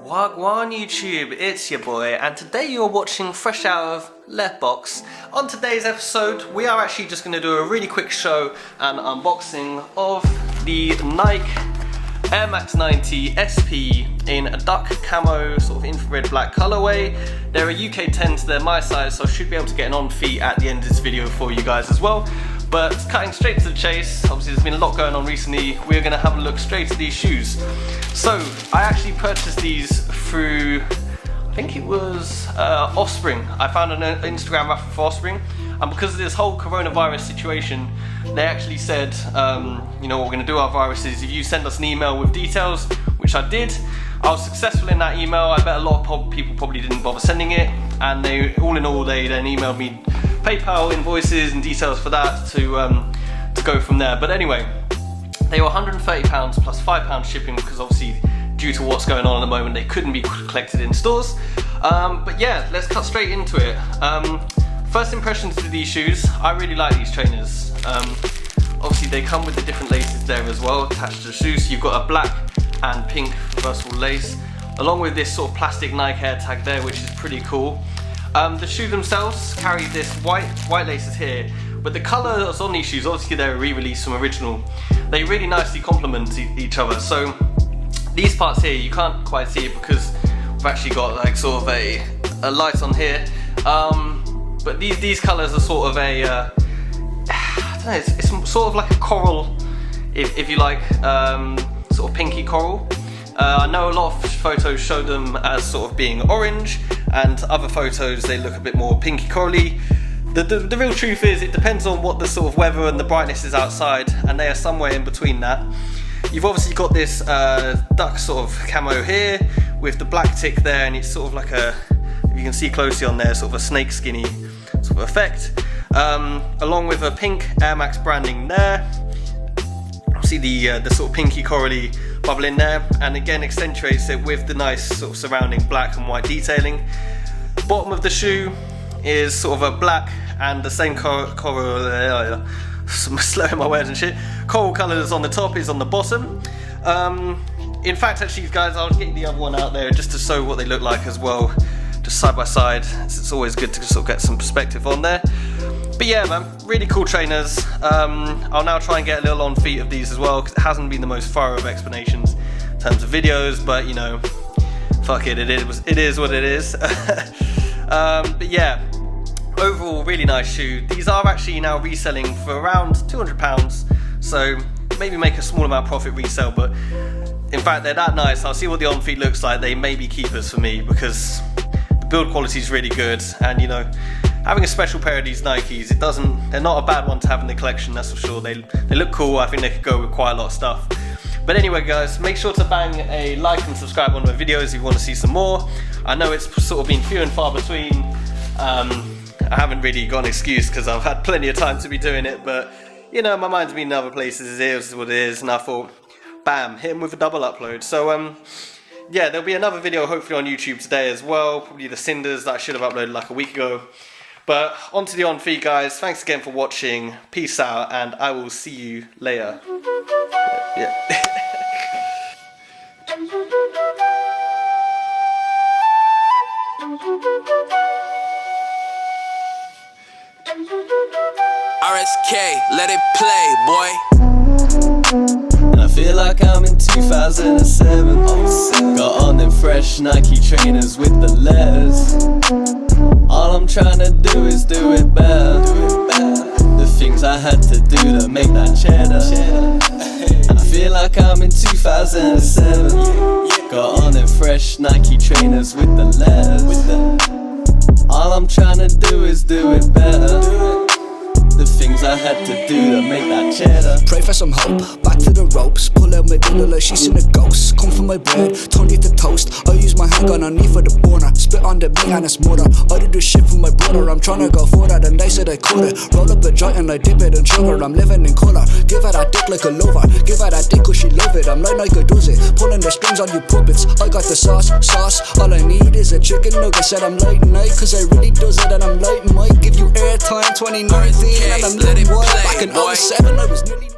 Wagwan YouTube, it's your boy, and today you're watching fresh out of Left Box. On today's episode, we are actually just going to do a really quick show and unboxing of the Nike AM90 SP in a duck camo, sort of infrared black colorway. They're a UK 10, so they're my size, so I should be able to get an on feet at the end of this video for you guys as well. But cutting straight to the chase, obviously there's been a lot going on recently, we're going to have a look straight at these shoes. So, I actually purchased these through, I think it was Offspring. I found an Instagram raffle for Offspring, and because of this whole coronavirus situation, they actually said, you know what we're going to do our viruses, if you send us an email with details, which I did. I was successful in that email. I bet a lot of people probably didn't bother sending it, and they, all in all, they then emailed me PayPal invoices and details for that to go from there. But anyway, they were £130 plus £5 shipping, because obviously due to what's going on at the moment they couldn't be collected in stores. But yeah, let's cut straight into it. First impressions to these shoes, I really like these trainers. Obviously they come with the different laces there as well attached to the shoes. So you've got a black and pink reversible lace, along with this sort of plastic Nike Air tag there, which is pretty cool. The shoes themselves carry this white laces here, but the colours on these shoes, obviously they're a re-release from original, they really nicely complement each other. So these parts here, you can't quite see it because we've actually got like sort of a light on here, but these colours are sort of a, I don't know, it's sort of like a coral, if you like, sort of pinky coral. I know a lot of photos show them as sort of being orange, and other photos they look a bit more pinky corally. The real truth is it depends on what the sort of weather and the brightness is outside, and they are somewhere in between that. You've obviously got this duck sort of camo here with the black tick there, and it's sort of like a, if you can see closely on there, sort of a snake skinny sort of effect, along with a pink Air Max branding there. See the sort of pinky corally bubble in there, and again accentuates it with the nice sort of surrounding black and white detailing. Bottom of the shoe is sort of a black and the same coral, slurring my words and shit, coral colours on the top is on the bottom. In fact, actually guys, I'll get the other one out there just to show what they look like as well, just side by side. It's always good to sort of get some perspective on there. But yeah man, really cool trainers. I'll now try and get a little on feet of these as well, because it hasn't been the most thorough of explanations in terms of videos, but you know, fuck it, it is what it is. But yeah, overall really nice shoe. These are actually now reselling for around £200, so maybe make a small amount of profit resale, but in fact they're that nice. I'll see what the on feet looks like. They may be keepers for me because the build quality is really good, and you know, having a special pair of these Nikes, they're not a bad one to have in the collection, that's for sure. They look cool. I think they could go with quite a lot of stuff. But anyway guys, make sure to bang a like and subscribe on my videos if you want to see some more. I know it's sort of been few and far between. I haven't really got an excuse because I've had plenty of time to be doing it, but you know, my mind's been in other places. It is what it is, and I thought, bam, hit him with a double upload. So yeah, there'll be another video hopefully on YouTube today as well, probably the cinders that I should have uploaded like a week ago. But on to the on feet guys, thanks again for watching, peace out, and I will see you later. Yeah. RSK, let it play, boy. And I feel like I'm in 2007. Got on them fresh Nike trainers with the letters. All I'm trying to do is do it better. The things I had to do to make that cheddar. And I feel like I'm in 2007. Got on them fresh Nike trainers with the letters. All I'm trying to do is do it better. The things I had to do to make that cheddar. Pray for some hope, back to the ropes. Pull out my dinner like she's in a ghost. Come for my bread, turn it to toast. I use my handgun on knee for the burner. Spit on the meat and it's murder. I do this shit for my brother. I'm tryna go further than they said I coulda. Roll up a joint and I dip it in sugar. I'm living in colour. Give her that dick like a lover. Give her that dick cause she love it. I'm like Nike does it. Pulling the strings on you puppets. I got the sauce. All I need is a chicken nugget. Said I'm light night cause I really does it. And I'm light might give you airtime 2019. And I'm little boy, back in 07 I was nearly